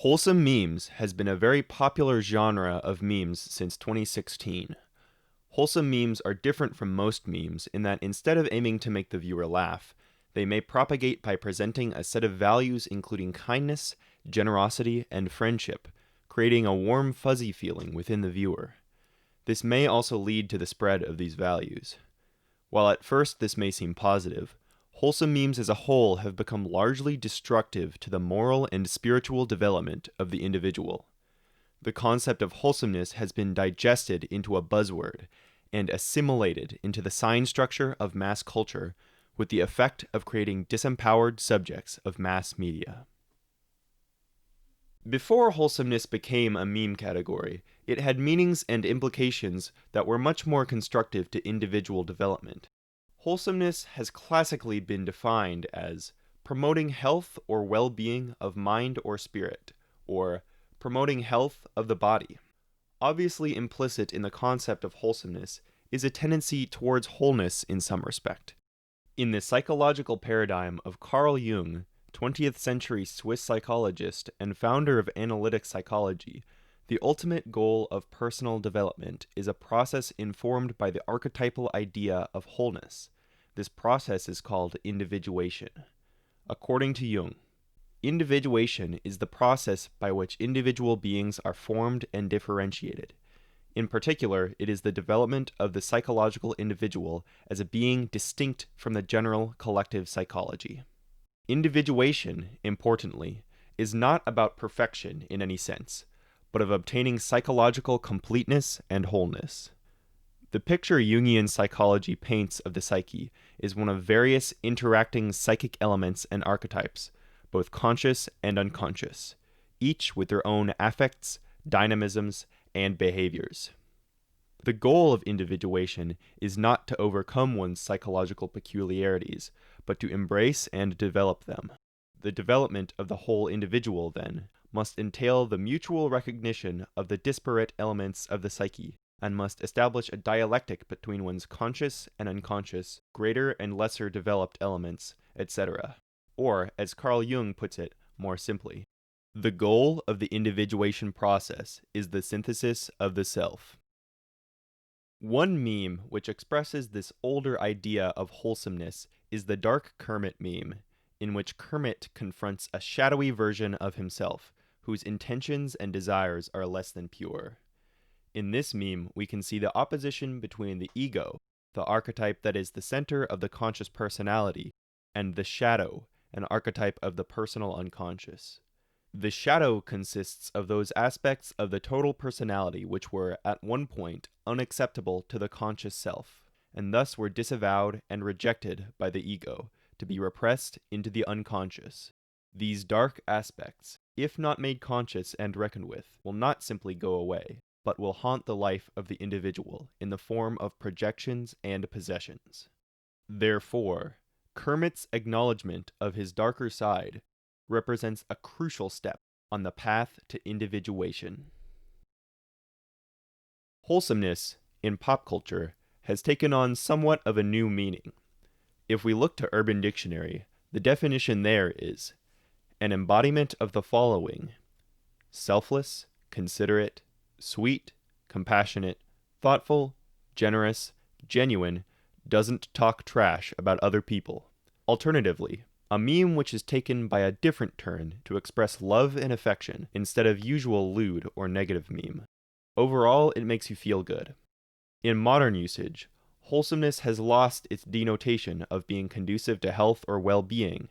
Wholesome memes has been a very popular genre of memes since 2016. Wholesome memes are different from most memes in that instead of aiming to make the viewer laugh, they may propagate by presenting a set of values including kindness, generosity, and friendship, creating a warm, fuzzy feeling within the viewer. This may also lead to the spread of these values. While at first this may seem positive, wholesome memes as a whole have become largely destructive to the moral and spiritual development of the individual. The concept of wholesomeness has been digested into a buzzword and assimilated into the sign structure of mass culture with the effect of creating disempowered subjects of mass media. Before wholesomeness became a meme category, it had meanings and implications that were much more constructive to individual development. Wholesomeness has classically been defined as promoting health or well-being of mind or spirit, or promoting health of the body. Obviously implicit in the concept of wholesomeness is a tendency towards wholeness in some respect. In the psychological paradigm of Carl Jung, 20th century Swiss psychologist and founder of analytic psychology, the ultimate goal of personal development is a process informed by the archetypal idea of wholeness. This process is called individuation. According to Jung, individuation is the process by which individual beings are formed and differentiated. In particular, it is the development of the psychological individual as a being distinct from the general collective psychology. Individuation, importantly, is not about perfection in any sense, but of obtaining psychological completeness and wholeness. The picture Jungian psychology paints of the psyche is one of various interacting psychic elements and archetypes, both conscious and unconscious, each with their own affects, dynamisms, and behaviors. The goal of individuation is not to overcome one's psychological peculiarities, but to embrace and develop them. The development of the whole individual, then, must entail the mutual recognition of the disparate elements of the psyche, and must establish a dialectic between one's conscious and unconscious, greater and lesser developed elements, etc. Or, as Carl Jung puts it more simply, the goal of the individuation process is the synthesis of the self. One meme which expresses this older idea of wholesomeness is the dark Kermit meme, in which Kermit confronts a shadowy version of himself, whose intentions and desires are less than pure. In this meme, we can see the opposition between the ego, the archetype that is the center of the conscious personality, and the shadow, an archetype of the personal unconscious. The shadow consists of those aspects of the total personality which were, at one point, unacceptable to the conscious self, and thus were disavowed and rejected by the ego, to be repressed into the unconscious. These dark aspects, if not made conscious and reckoned with, will not simply go away, but will haunt the life of the individual in the form of projections and possessions. Therefore, Kermit's acknowledgement of his darker side represents a crucial step on the path to individuation. Wholesomeness, in pop culture, has taken on somewhat of a new meaning. If we look to Urban Dictionary, the definition there is an embodiment of the following: selfless, considerate, sweet, compassionate, thoughtful, generous, genuine, doesn't talk trash about other people. Alternatively, a meme which is taken by a different turn to express love and affection instead of usual lewd or negative meme. Overall, it makes you feel good. In modern usage, wholesomeness has lost its denotation of being conducive to health or well-being,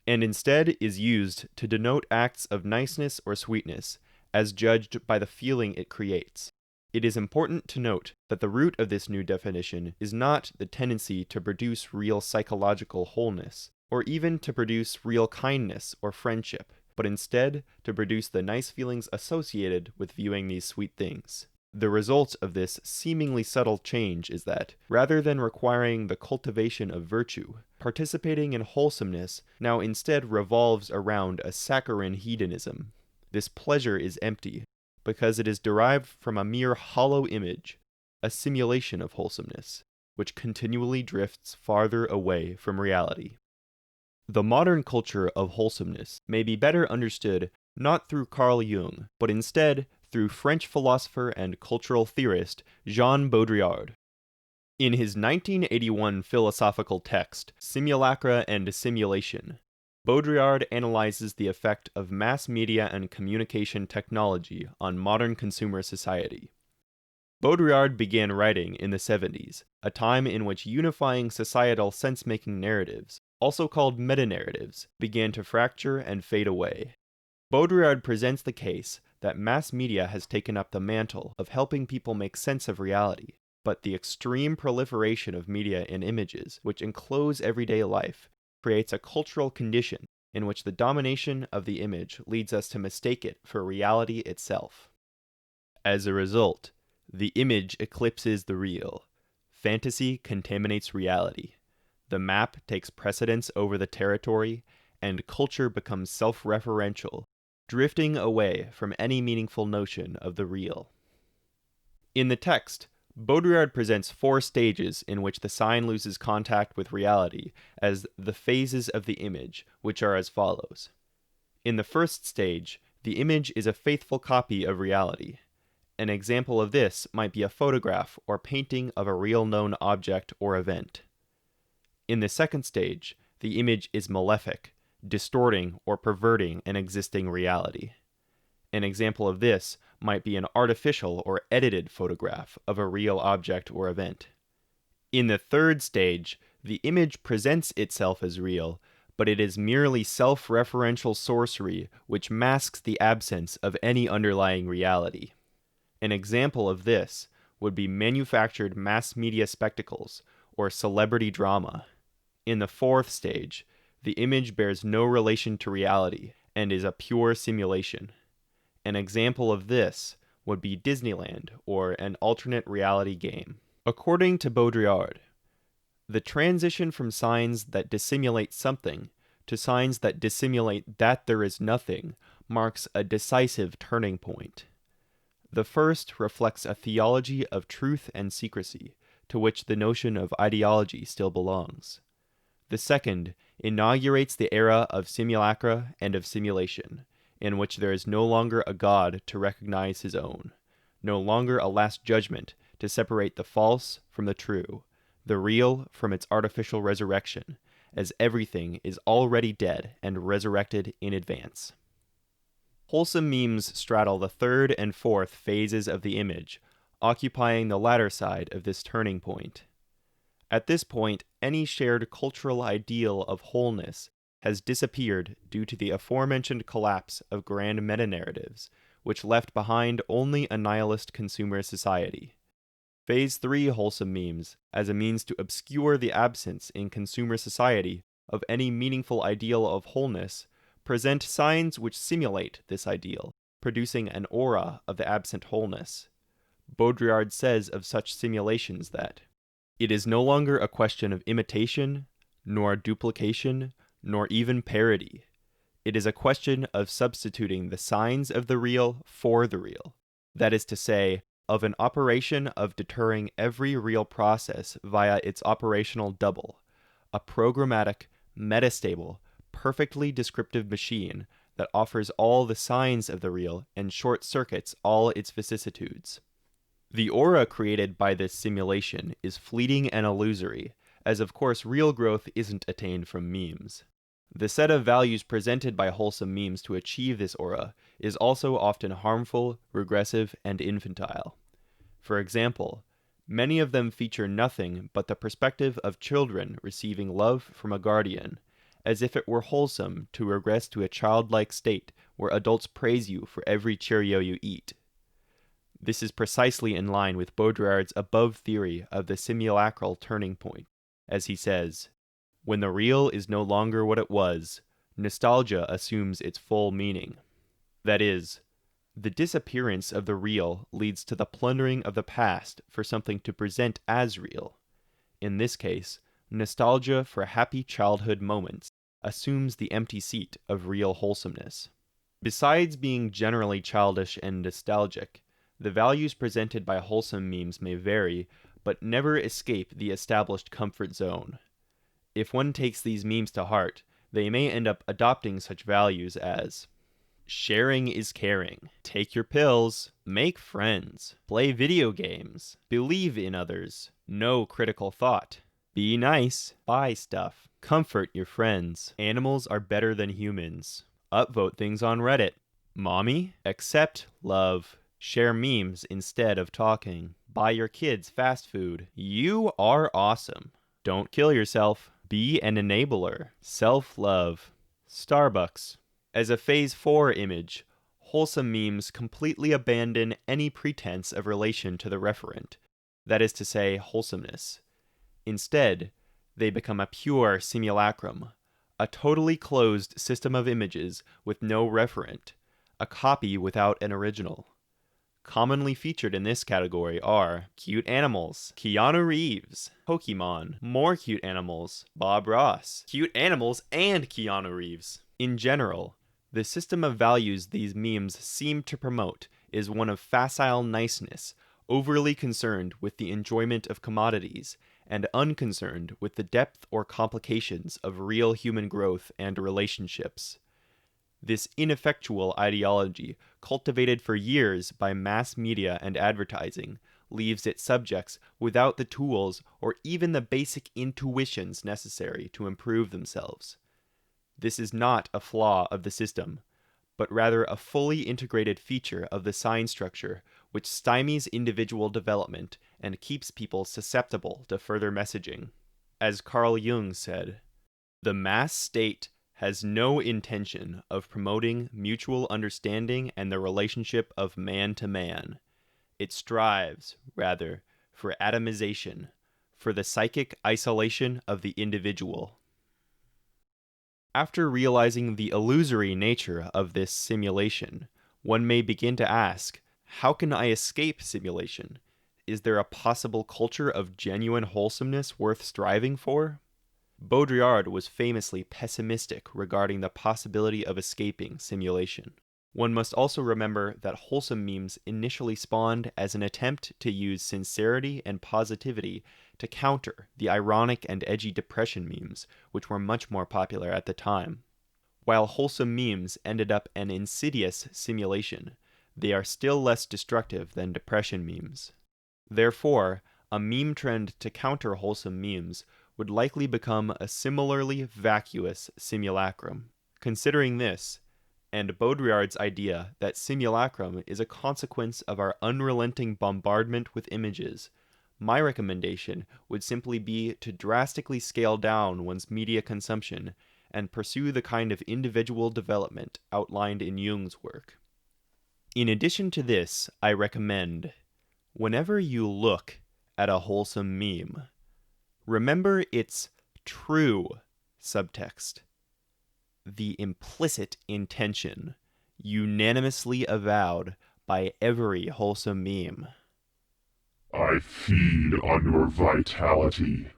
and instead is used to denote acts of niceness or sweetness, as judged by the feeling it creates. It is important to note that the root of this new definition is not the tendency to produce real psychological wholeness, or even to produce real kindness or friendship, but instead to produce the nice feelings associated with viewing these sweet things. The result of this seemingly subtle change is that, rather than requiring the cultivation of virtue, participating in wholesomeness now instead revolves around a saccharine hedonism. This pleasure is empty, because it is derived from a mere hollow image, a simulation of wholesomeness, which continually drifts farther away from reality. The modern culture of wholesomeness may be better understood not through Carl Jung, but instead through French philosopher and cultural theorist Jean Baudrillard. In his 1981 philosophical text, Simulacra and Simulation, Baudrillard analyzes the effect of mass media and communication technology on modern consumer society. Baudrillard began writing in the 70s, a time in which unifying societal sense-making narratives, also called meta-narratives, began to fracture and fade away. Baudrillard presents the case that mass media has taken up the mantle of helping people make sense of reality, but the extreme proliferation of media and images which enclose everyday life creates a cultural condition in which the domination of the image leads us to mistake it for reality itself. As a result, the image eclipses the real. Fantasy contaminates reality. The map takes precedence over the territory, and culture becomes self-referential, drifting away from any meaningful notion of the real. In the text, Baudrillard presents 4 stages in which the sign loses contact with reality as the phases of the image, which are as follows. In the first stage, the image is a faithful copy of reality. An example of this might be a photograph or painting of a real known object or event. In the second stage, the image is malefic, distorting or perverting an existing reality. An example of this might be an artificial or edited photograph of a real object or event. In the third stage, the image presents itself as real, but it is merely self-referential sorcery which masks the absence of any underlying reality. An example of this would be manufactured mass media spectacles or celebrity drama. In the fourth stage, the image bears no relation to reality and is a pure simulation. An example of this would be Disneyland or an alternate reality game. According to Baudrillard, the transition from signs that dissimulate something to signs that dissimulate that there is nothing marks a decisive turning point. The first reflects a theology of truth and secrecy, to which the notion of ideology still belongs. The second inaugurates the era of simulacra and of simulation, in which there is no longer a God to recognize his own, no longer a last judgment to separate the false from the true, the real from its artificial resurrection, as everything is already dead and resurrected in advance. Wholesome memes straddle the third and fourth phases of the image, occupying the latter side of this turning point. At this point, any shared cultural ideal of wholeness has disappeared due to the aforementioned collapse of grand meta-narratives, which left behind only a nihilist consumer society. Phase 3 wholesome memes, as a means to obscure the absence in consumer society of any meaningful ideal of wholeness, present signs which simulate this ideal, producing an aura of the absent wholeness. Baudrillard says of such simulations that it is no longer a question of imitation, nor duplication, nor even parody. It is a question of substituting the signs of the real for the real. That is to say, of an operation of deterring every real process via its operational double, a programmatic, metastable, perfectly descriptive machine that offers all the signs of the real and short-circuits all its vicissitudes. The aura created by this simulation is fleeting and illusory, as of course real growth isn't attained from memes. The set of values presented by wholesome memes to achieve this aura is also often harmful, regressive, and infantile. For example, many of them feature nothing but the perspective of children receiving love from a guardian, as if it were wholesome to regress to a childlike state where adults praise you for every Cheerio you eat. This is precisely in line with Baudrillard's above theory of the simulacral turning point, as he says, "When the real is no longer what it was, nostalgia assumes its full meaning." That is, the disappearance of the real leads to the plundering of the past for something to present as real. In this case, nostalgia for happy childhood moments assumes the empty seat of real wholesomeness. Besides being generally childish and nostalgic, the values presented by wholesome memes may vary, but never escape the established comfort zone. If one takes these memes to heart, They may end up adopting such values as sharing is caring, take your pills, make friends, play video games, believe in others, no critical thought, be nice, buy stuff, comfort your friends, animals are better than humans, upvote things on Reddit, mommy, accept love, share memes instead of talking, buy your kids fast food, you are awesome, don't kill yourself, be an enabler, self-love, Starbucks. As a Phase 4 image, wholesome memes completely abandon any pretense of relation to the referent, that is to say, wholesomeness. Instead, they become a pure simulacrum, a totally closed system of images with no referent, a copy without an original. Commonly featured in this category are cute animals, Keanu Reeves, Pokemon, more cute animals, Bob Ross, cute animals and Keanu Reeves. In general, the system of values these memes seem to promote is one of facile niceness, overly concerned with the enjoyment of commodities, and unconcerned with the depth or complications of real human growth and relationships. This ineffectual ideology, cultivated for years by mass media and advertising, leaves its subjects without the tools or even the basic intuitions necessary to improve themselves. This is not a flaw of the system, but rather a fully integrated feature of the sign structure which stymies individual development and keeps people susceptible to further messaging. As Carl Jung said, "The mass state has no intention of promoting mutual understanding and the relationship of man to man. It strives, rather, for atomization, for the psychic isolation of the individual." After realizing the illusory nature of this simulation, one may begin to ask, how can I escape simulation? Is there a possible culture of genuine wholesomeness worth striving for? Baudrillard was famously pessimistic regarding the possibility of escaping simulation. One must also remember that wholesome memes initially spawned as an attempt to use sincerity and positivity to counter the ironic and edgy depression memes, which were much more popular at the time. While wholesome memes ended up an insidious simulation, they are still less destructive than depression memes. Therefore, a meme trend to counter wholesome memes would likely become a similarly vacuous simulacrum. Considering this, and Baudrillard's idea that simulacrum is a consequence of our unrelenting bombardment with images, my recommendation would simply be to drastically scale down one's media consumption and pursue the kind of individual development outlined in Jung's work. In addition to this, I recommend, whenever you look at a wholesome meme, remember its true subtext, the implicit intention unanimously avowed by every wholesome meme. I feed on your vitality.